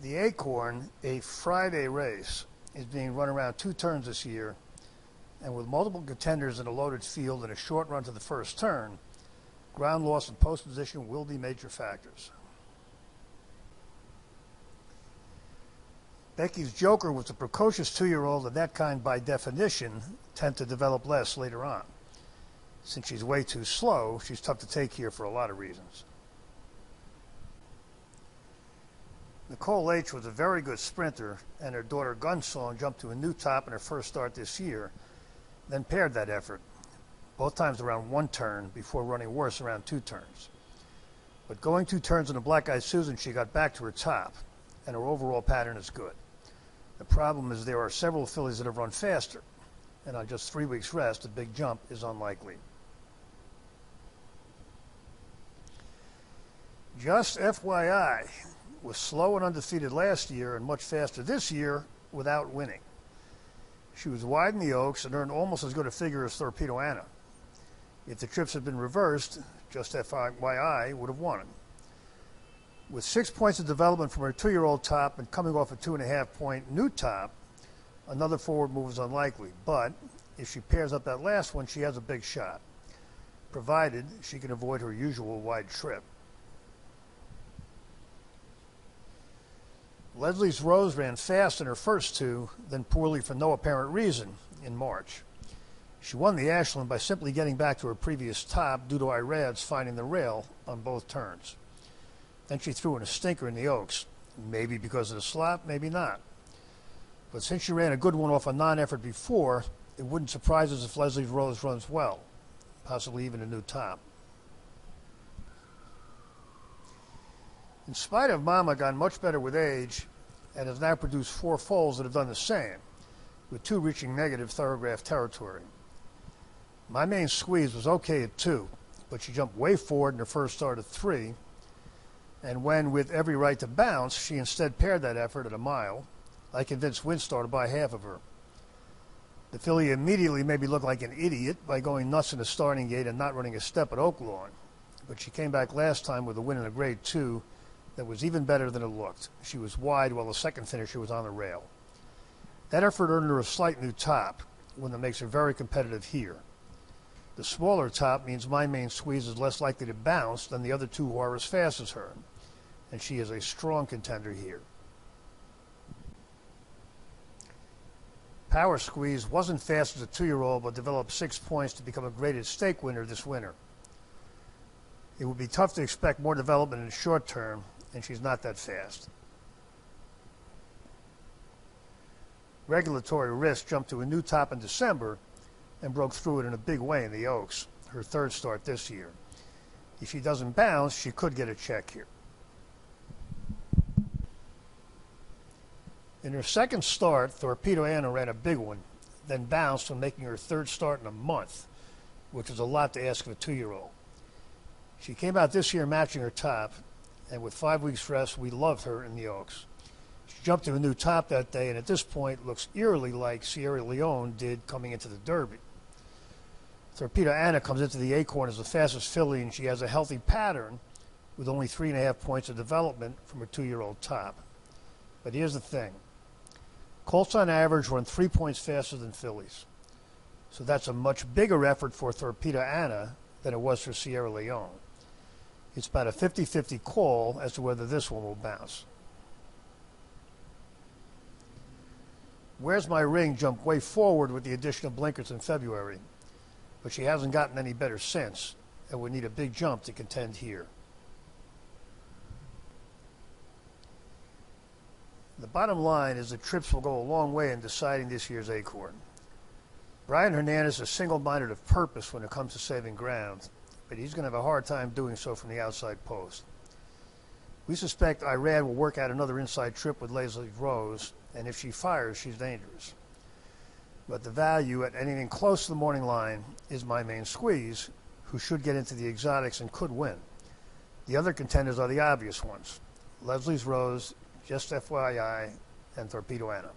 The Acorn, a Friday race, is being run around 2 turns this year, and with multiple contenders in a loaded field and a short run to the first turn, ground loss and post position will be major factors. Becky's Joker was a precocious 2-year-old, and that kind, by definition, tend to develop less later on. Since she's way too slow, she's tough to take here for a lot of reasons. Nicole H. was a very good sprinter, and her daughter Gunsong jumped to a new top in her first start this year, then paired that effort, both times around 1 turn before running worse around 2 turns. But going 2 turns in a Black-Eyed Susan, she got back to her top, and her overall pattern is good. The problem is there are several fillies that have run faster, and on just 3 weeks rest, a big jump is unlikely. Just FYI, was slow and undefeated last year and much faster this year without winning. She was wide in the Oaks and earned almost as good a figure as Torpedo Anna. If the trips had been reversed, Just FYI would have won. With 6 points of development from her 2-year-old top and coming off a 2.5-point new top, another forward move is unlikely. But if she pairs up that last one, she has a big shot, provided she can avoid her usual wide trip. Leslie's Rose ran fast in her first 2, then poorly for no apparent reason in March. She won the Ashland by simply getting back to her previous top due to Irad's finding the rail on both turns. Then she threw in a stinker in the Oaks, maybe because of the slop, maybe not. But since she ran a good one off a non-effort before, it wouldn't surprise us if Leslie's Rose runs well, possibly even a new top. In spite of Mama gotten much better with age and has now produced 4 foals that have done the same, with 2 reaching negative Thoro-Graph territory. My Main Squeeze was okay at 2, but she jumped way forward in her first start at 3, and when, with every right to bounce, she instead paired that effort at a mile, I convinced Winstar to buy half of her. The filly immediately made me look like an idiot by going nuts in the starting gate and not running a step at Oaklawn, but she came back last time with a win in a grade 2 that was even better than it looked. She was wide while the second finisher was on the rail. That effort earned her a slight new top, one that makes her very competitive here. The smaller top means My Main Squeeze is less likely to bounce than the other 2 who are as fast as her, and she is a strong contender here. Power Squeeze wasn't fast as a 2-year-old, but developed 6 points to become a graded stake winner this winter. It would be tough to expect more development in the short term, and she's not that fast. Regulatory Risk jumped to a new top in December and broke through it in a big way in the Oaks, her 3rd start this year. If she doesn't bounce, she could get a check here. In her 2nd start, Torpedo Anna ran a big one, then bounced when making her 3rd start in a month, which is a lot to ask of a 2-year-old. She came out this year matching her top, and with 5 weeks rest, we loved her in the Oaks. She jumped to a new top that day, and at this point looks eerily like Sierra Leone did coming into the Derby. Torpedo Anna comes into the Acorn as the fastest filly, and she has a healthy pattern with only 3.5 points of development from her 2-year-old top. But here's the thing. Colts on average run 3 points faster than fillies. So that's a much bigger effort for Torpedo Anna than it was for Sierra Leone. It's about a 50-50 call as to whether this one will bounce. Where's My Ring jumped way forward with the addition of blinkers in February, but she hasn't gotten any better since and would need a big jump to contend here. The bottom line is that trips will go a long way in deciding this year's Acorn. Brian Hernandez is single-minded of purpose when it comes to saving ground, but he's going to have a hard time doing so from the outside post. We suspect Irad will work out another inside trip with Leslie Rose, and if she fires, she's dangerous. But the value at anything close to the morning line is My Main Squeeze, who should get into the exotics and could win. The other contenders are the obvious ones: Leslie's Rose, Just FYI, and Torpedo Anna.